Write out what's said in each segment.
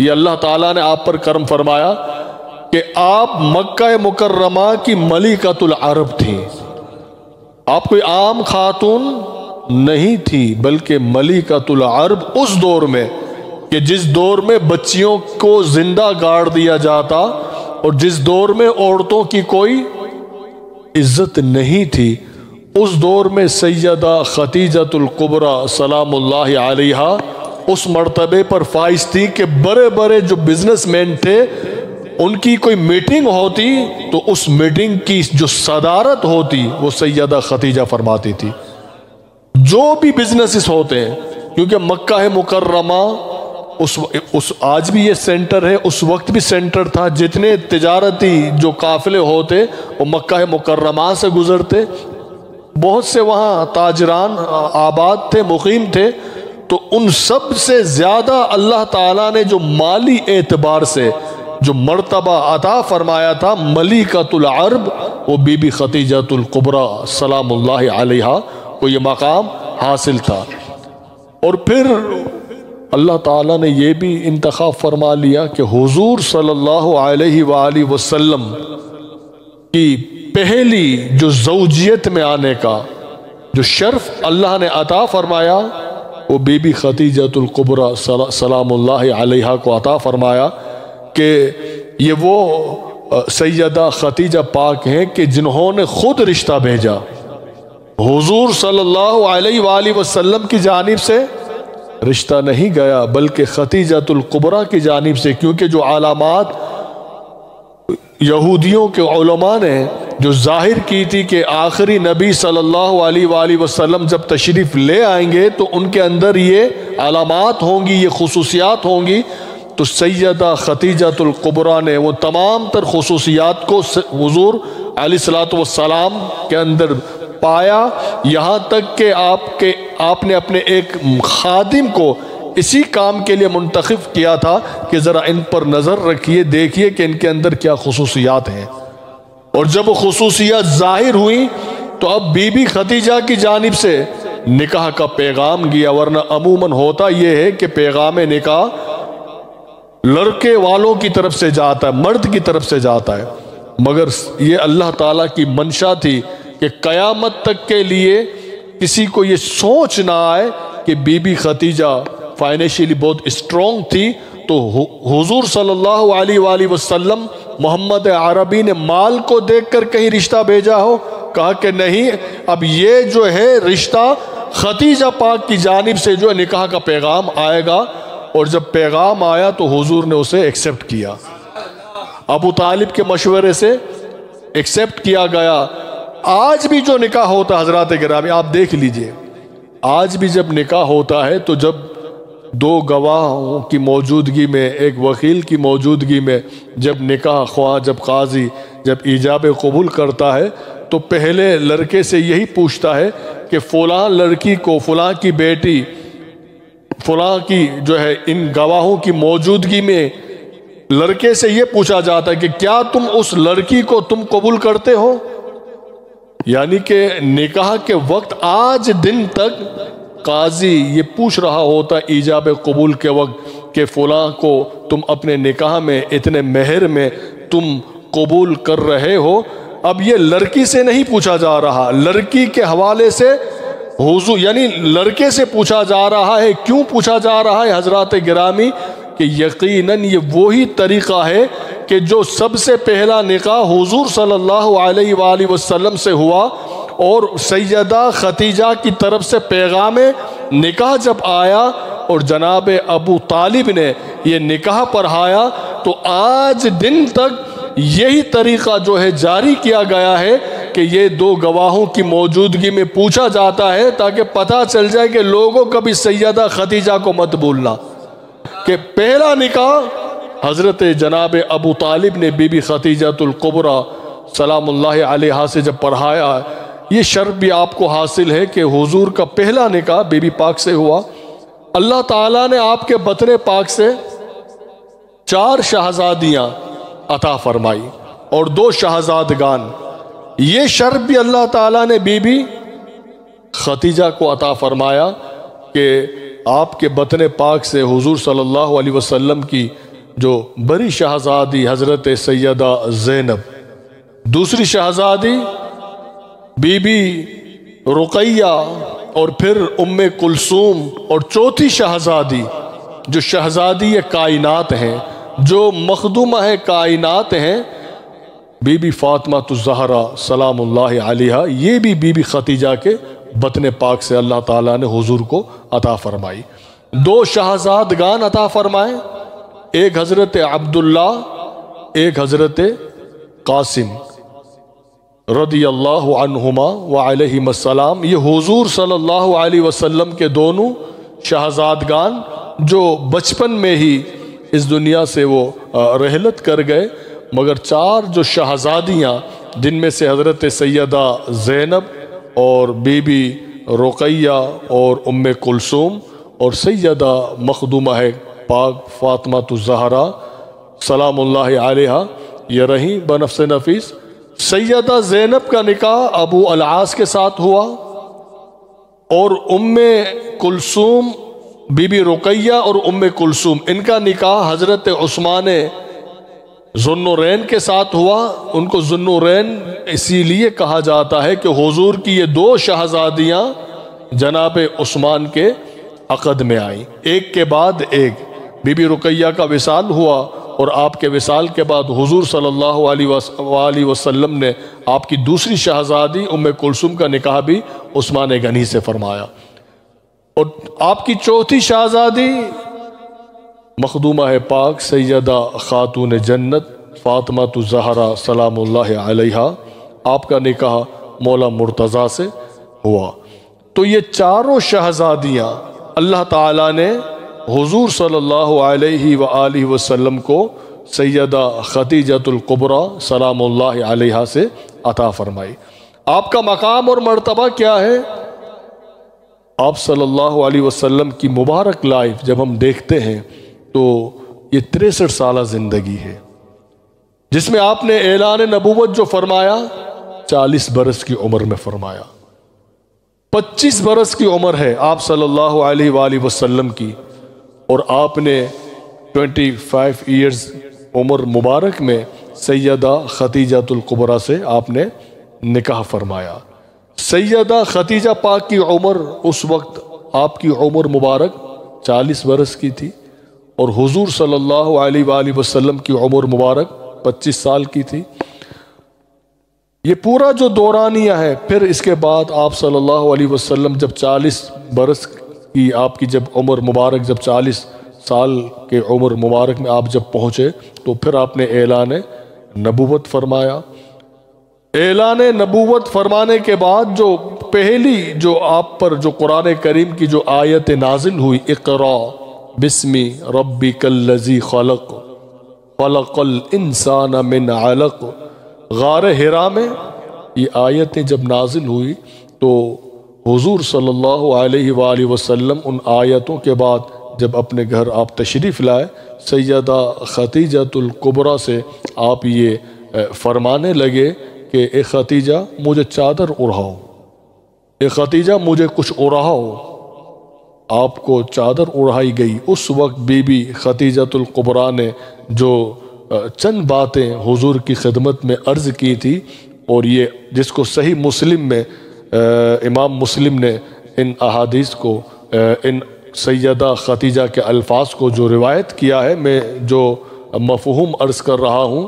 یہ اللہ تعالیٰ نے آپ پر کرم فرمایا کہ آپ مکہ مکرمہ کی ملکۃ العرب تھیں. آپ کوئی عام خاتون نہیں تھی بلکہ ملکۃ العرب اس دور میں کہ جس دور میں بچیوں کو زندہ گاڑ دیا جاتا اور جس دور میں عورتوں کی کوئی عزت نہیں تھی. اس دور میں سیدہ خدیجۃ الکبریٰ سلام اللہ علیہا اس مرتبے پر فائز تھی کہ بڑے بڑے جو بزنس مین تھے ان کی کوئی میٹنگ ہوتی تو اس میٹنگ کی جو صدارت ہوتی وہ سیدہ خدیجہ فرماتی تھی. جو بھی بزنسز ہوتے ہیں کیونکہ مکہ مکرمہ آج بھی یہ سینٹر ہے، اس وقت بھی سینٹر تھا. جتنے تجارتی جو قافلے ہوتے وہ مکہ مکرمہ سے گزرتے. بہت سے وہاں تاجران آباد تھے، مقیم تھے. تو ان سب سے زیادہ اللہ تعالیٰ نے جو مالی اعتبار سے جو مرتبہ عطا فرمایا تھا ملکۃ العرب، وہ بی بی خدیجۃ الکبریٰ سلام اللہ علیہا کو یہ مقام حاصل تھا. اور پھر اللہ تعالیٰ نے یہ بھی انتخاب فرما لیا کہ حضور صلی اللہ علیہ وآلہ وسلم کی پہلی جو زوجیت میں آنے کا جو شرف اللہ نے عطا فرمایا وہ بی بی خدیجۃ الکبریٰ سلام اللہ علیہا کو عطا فرمایا کہ یہ وہ سیدہ خدیجہ پاک ہیں کہ جنہوں نے خود رشتہ بھیجا. حضور صلی اللہ علیہ وآلہ وسلم کی جانب سے رشتہ نہیں گیا بلکہ خدیجۃ الکبریٰ کی جانب سے، کیونکہ جو علامات یہودیوں کے علماء نے جو ظاہر کی تھی کہ آخری نبی صلی اللہ علیہ وآلہ وسلم جب تشریف لے آئیں گے تو ان کے اندر یہ علامات ہوں گی، یہ خصوصیات ہوں گی. تو سیدہ خدیجۃ الکبریٰ نے وہ تمام تر خصوصیات کو حضور علیہ الصلوۃ والسلام کے اندر پایا. یہاں تک کہ آپ نے اپنے ایک خادم کو اسی کام کے لیے منتخب کیا تھا کہ ذرا ان پر نظر رکھیے، دیکھیے کہ ان کے اندر کیا خصوصیات ہیں. اور جب وہ خصوصیات ظاہر ہوئیں تو اب بی بی خدیجہ کی جانب سے نکاح کا پیغام گیا. ورنہ عموماً ہوتا یہ ہے کہ پیغام نکاح لڑکے والوں کی طرف سے جاتا ہے، مرد کی طرف سے جاتا ہے. مگر یہ اللہ تعالیٰ کی منشا تھی کہ قیامت تک کے لیے کسی کو یہ سوچ نہ آئے کہ بی بی خدیجہ فائنینشلی بہت اسٹرانگ تھی تو حضور صلی اللہ علیہ وآلہ وسلم محمد عربی نے مال کو دیکھ کر کہیں رشتہ بھیجا ہو. کہا کہ نہیں، اب یہ جو ہے رشتہ خدیجہ پاک کی جانب سے جو نکاح کا پیغام آئے گا. اور جب پیغام آیا تو حضور نے اسے ایکسپٹ کیا، ابو طالب کے مشورے سے ایکسپٹ کیا گیا. آج بھی جو نکاح ہوتا ہے حضرات گرامی آپ دیکھ لیجئے، آج بھی جب نکاح ہوتا ہے تو جب دو گواہوں کی موجودگی میں، ایک وکیل کی موجودگی میں جب نکاح خواہ، جب قاضی جب ایجاب قبول کرتا ہے تو پہلے لڑکے سے یہی پوچھتا ہے کہ فلاں لڑکی کو، فلاں کی بیٹی، فلاں کی جو ہے ان گواہوں کی موجودگی میں لڑکے سے یہ پوچھا جاتا ہے کہ کیا تم اس لڑکی کو تم قبول کرتے ہو. یعنی کہ نکاح کے وقت آج دن تک قاضی یہ پوچھ رہا ہوتا ایجاب قبول کے وقت کہ فلاں کو تم اپنے نکاح میں اتنے مہر میں تم قبول کر رہے ہو. اب یہ لڑکی سے نہیں پوچھا جا رہا، لڑکی کے حوالے سے حضور یعنی لڑکے سے پوچھا جا رہا ہے. کیوں پوچھا جا رہا ہے حضرات گرامی؟ کہ یقیناً یہ وہی طریقہ ہے کہ جو سب سے پہلا نکاح حضور صلی اللہ علیہ وآلہ وسلم سے ہوا اور سیدہ خدیجہ کی طرف سے پیغام نکاح جب آیا اور جناب ابو طالب نے یہ نکاح پڑھایا تو آج دن تک یہی طریقہ جو ہے جاری کیا گیا ہے کہ یہ دو گواہوں کی موجودگی میں پوچھا جاتا ہے تاکہ پتہ چل جائے کہ لوگوں کبھی سیدہ خدیجہ کو مت بھولنا کہ پہلا نکاح حضرت جناب ابو طالب نے بی بی خدیجۃ الکبریٰ سلام اللہ علیہا سے جب پڑھایا. یہ شرف بھی آپ کو حاصل ہے کہ حضور کا پہلا نکاح بی بی پاک سے ہوا. اللہ تعالیٰ نے آپ کے بطن پاک سے 4 شہزادیاں عطا فرمائی اور 2 شہزادگان. یہ شرف بھی اللہ تعالیٰ نے بی بی خدیجہ کو عطا فرمایا کہ آپ کے بطن پاک سے حضور صلی اللہ علیہ وسلم کی جو بڑی شہزادی حضرت سیدہ زینب، دوسری شہزادی بی بی رقیہ، اور پھر ام کلثوم، اور چوتھی شہزادی جو شہزادی کائنات ہیں، جو مخدومہ کائنات ہیں، بی بی فاطمہ الزہرا سلام اللہ علیہا، یہ بھی بی بی خدیجہ کے بطن پاک سے اللہ تعالیٰ نے حضور کو عطا فرمائی۔ دو شہزادگان عطا فرمائے، ایک حضرت عبداللہ، ایک حضرت قاسم رضی اللہ عنہما وعلیہم السلام۔ یہ حضور صلی اللہ علیہ وسلم کے دونوں شہزادگان جو بچپن میں ہی اس دنیا سے وہ رحلت کر گئے، مگر چار جو شہزادیاں، جن میں سے حضرت سیدہ زینب اور بی بی رقیہ اور ام کلثوم اور سیدہ مخدومہ پاک فاطمہ الزہرا سلام اللہ علیہا، یہ رہیں بنفس نفیس۔ سیدہ زینب کا نکاح ابو العاص کے ساتھ ہوا، اور ام کلثوم بی بی رقیہ اور ام کلثوم، ان کا نکاح حضرت عثمان ذوالنورین کے ساتھ ہوا۔ ان کو ذوالنورین اسی لیے کہا جاتا ہے کہ حضور کی یہ دو شہزادیاں جناب عثمان کے عقد میں آئیں، ایک کے بعد ایک۔ بی بی رقیہ کا وصال ہوا، اور آپ کے وصال کے بعد حضور صلی اللہ علیہ وسلم نے آپ کی دوسری شہزادی ام کلثوم کا نکاح بھی عثمان غنی سے فرمایا، اور آپ کی چوتھی شہزادی مخدومہ پاک سیدہ خاتون جنت فاطمہ الزہرا سلام اللہ علیہا، آپ کا نکاح مولا مرتضیٰ سے ہوا۔ تو یہ چاروں شہزادیاں اللہ تعالیٰ نے حضور صلی اللہ علیہ وآلہ وسلم کو سیدہ خدیجۃ الکبریٰ سلام اللہ علیہا سے عطا فرمائی۔ آپ کا مقام اور مرتبہ کیا ہے؟ آپ صلی اللہ علیہ وسلم کی مبارک لائف جب ہم دیکھتے ہیں تو یہ 63 سالہ زندگی ہے، جس میں آپ نے اعلان نبوت جو فرمایا 40 برس کی عمر میں فرمایا۔ 25 برس کی عمر ہے آپ صلی اللہ علیہ وآلہ وسلم کی، اور آپ نے 25 ایئرز عمر مبارک میں سیدہ خدیجۃ الکبریٰ سے آپ نے نکاح فرمایا۔ سیدہ خدیجہ پاک کی عمر اس وقت آپ کی عمر مبارک 40 برس کی تھی، اور حضور صلی اللہ علیہ وآلہ وسلم کی عمر مبارک 25 سال کی تھی۔ یہ پورا جو دورانیہ ہے، پھر اس کے بعد آپ صلی اللہ علیہ وسلم جب 40 برس کی آپ کی جب عمر مبارک، جب 40 سال کے عمر مبارک میں آپ جب پہنچے تو پھر آپ نے اعلان نبوت فرمایا۔ اعلان نبوت فرمانے کے بعد جو پہلی جو آپ پر جو قرآن کریم کی جو آیت نازل ہوئی، اقرا بسم ربک الذی خلق خلق الانسان من علق، غار حرا میں یہ آیتیں جب نازل ہوئی تو حضور صلی اللہ علیہ وآلہ وسلم ان آیتوں کے بعد جب اپنے گھر آپ تشریف لائے، سیدہ خدیجۃ الکبریٰ سے آپ یہ فرمانے لگے کہ اے خدیجہ مجھے چادر اڑاؤ، اے خدیجہ مجھے کچھ اڑاؤ۔ آپ کو چادر اڑائی گئی۔ اس وقت بی بی خدیجۃ الکبریٰ نے جو چند باتیں حضور کی خدمت میں عرض کی تھی، اور یہ جس کو صحیح مسلم میں امام مسلم نے ان احادیث کو، ان سیدہ خدیجہ کے الفاظ کو جو روایت کیا ہے، میں جو مفہوم عرض کر رہا ہوں،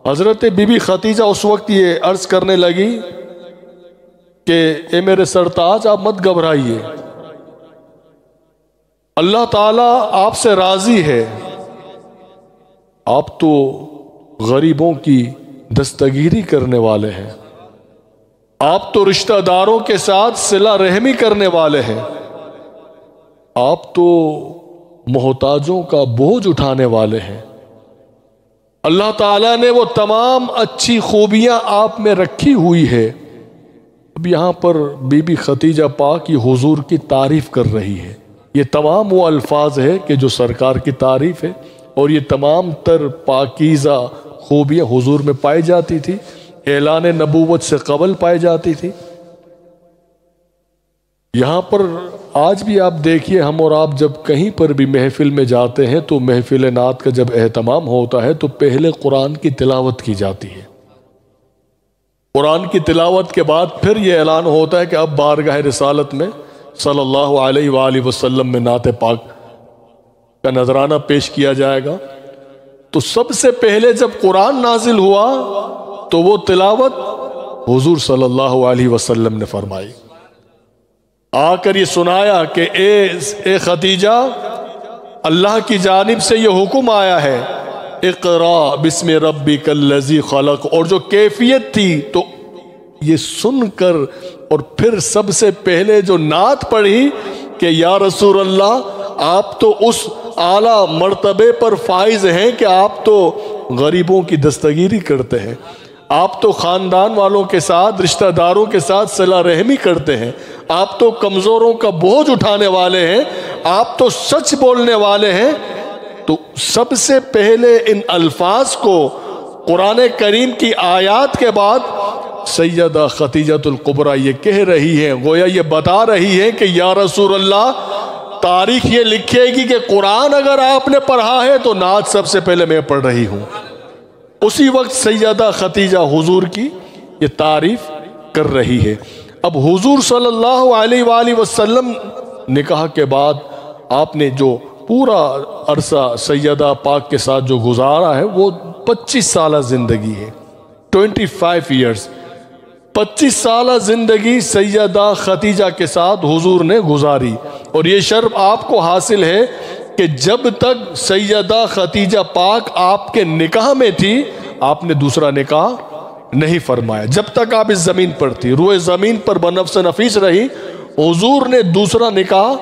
حضرت بی بی خدیجہ اس وقت یہ عرض کرنے لگی کہ اے میرے سرتاج آپ مت گھبرائیے، اللہ تعالیٰ آپ سے راضی ہے، آپ تو غریبوں کی دستگیری کرنے والے ہیں، آپ تو رشتہ داروں کے ساتھ صلہ رحمی کرنے والے ہیں، آپ تو محتاجوں کا بوجھ اٹھانے والے ہیں۔ اللہ تعالیٰ نے وہ تمام اچھی خوبیاں آپ میں رکھی ہوئی ہے۔ اب یہاں پر بی بی خدیجہ پاک یہ حضور کی تعریف کر رہی ہے۔ یہ تمام وہ الفاظ ہے کہ جو سرکار کی تعریف ہے، اور یہ تمام تر پاکیزہ خوبیاں حضور میں پائی جاتی تھی، اعلان نبوت سے قبل پائی جاتی تھی۔ یہاں پر آج بھی آپ دیکھیے، ہم اور آپ جب کہیں پر بھی محفل میں جاتے ہیں تو محفل نعت کا جب اہتمام ہوتا ہے تو پہلے قرآن کی تلاوت کی جاتی ہے. قرآن کی تلاوت کے بعد پھر یہ اعلان ہوتا ہے کہ اب بارگاہ رسالت میں صلی اللہ علیہ وآلہ وسلم میں نعت پاک کا نذرانہ پیش کیا جائے گا. تو سب سے پہلے جب قرآن نازل ہوا تو وہ تلاوت حضور صلی اللہ علیہ وسلم نے فرمائی. آ کر یہ سنایا کہ اے خدیجہ، اللہ کی جانب سے یہ حکم آیا ہے، اقرا بسم ربک الذی خلق. اور جو کیفیت تھی تو یہ سن کر اور پھر سب سے پہلے جو نعت پڑھی کہ یا رسول اللہ، آپ تو اس اعلیٰ مرتبے پر فائز ہیں کہ آپ تو غریبوں کی دستگیری کرتے ہیں، آپ تو خاندان والوں کے ساتھ، رشتہ داروں کے ساتھ صلہ رحمی کرتے ہیں، آپ تو کمزوروں کا بوجھ اٹھانے والے ہیں، آپ تو سچ بولنے والے ہیں. تو سب سے پہلے ان الفاظ کو قرآن کریم کی آیات کے بعد سیدہ خدیجۃ الکبریٰ یہ کہہ رہی ہیں، گویا یہ بتا رہی ہے کہ یا رسول اللہ، تاریخ یہ لکھے گی کہ قرآن اگر آپ نے پڑھا ہے تو نعت سب سے پہلے میں پڑھ رہی ہوں. اسی وقت سیدہ خدیجہ حضور کی یہ تعریف کر رہی ہے. اب حضور صلی اللہ علیہ وآلہ وسلم نکاح کے بعد آپ نے جو پورا عرصہ سیدہ پاک کے ساتھ جو گزارا ہے وہ 25 سالہ زندگی ہے. 25 ایئرز، 25 سالہ زندگی سیدہ خدیجہ کے ساتھ حضور نے گزاری. اور یہ شرف آپ کو حاصل ہے کہ جب تک سیدہ خدیجہ پاک آپ کے نکاح میں تھی آپ نے دوسرا نکاح نہیں فرمایا. جب تک آپ اس زمین پر تھی، روئے زمین پر بنفس نفیس رہی، حضور نے دوسرا نکاح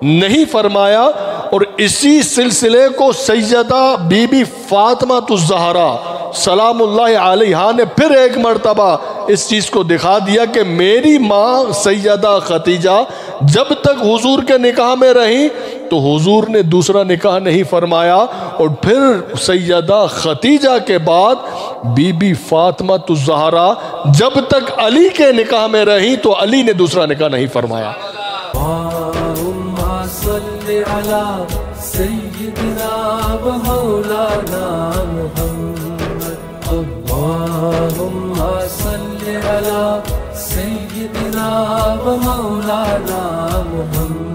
نہیں فرمایا. اور اسی سلسلے کو سیدہ بی بی فاطمہ الزہرا سلام اللہ علیہا نے پھر ایک مرتبہ اس چیز کو دکھا دیا کہ میری ماں سیدہ خدیجہ جب تک حضور کے نکاح میں رہی تو حضور نے دوسرا نکاح نہیں فرمایا. اور پھر سیدہ خدیجہ کے بعد بی بی فاطمہ الزہرا جب تک علی کے نکاح میں رہی تو علی نے دوسرا نکاح نہیں فرمایا. صلی علی سیدنا و مولانا محمد. اللہم صلی علی سیدنا و مولانا محمد.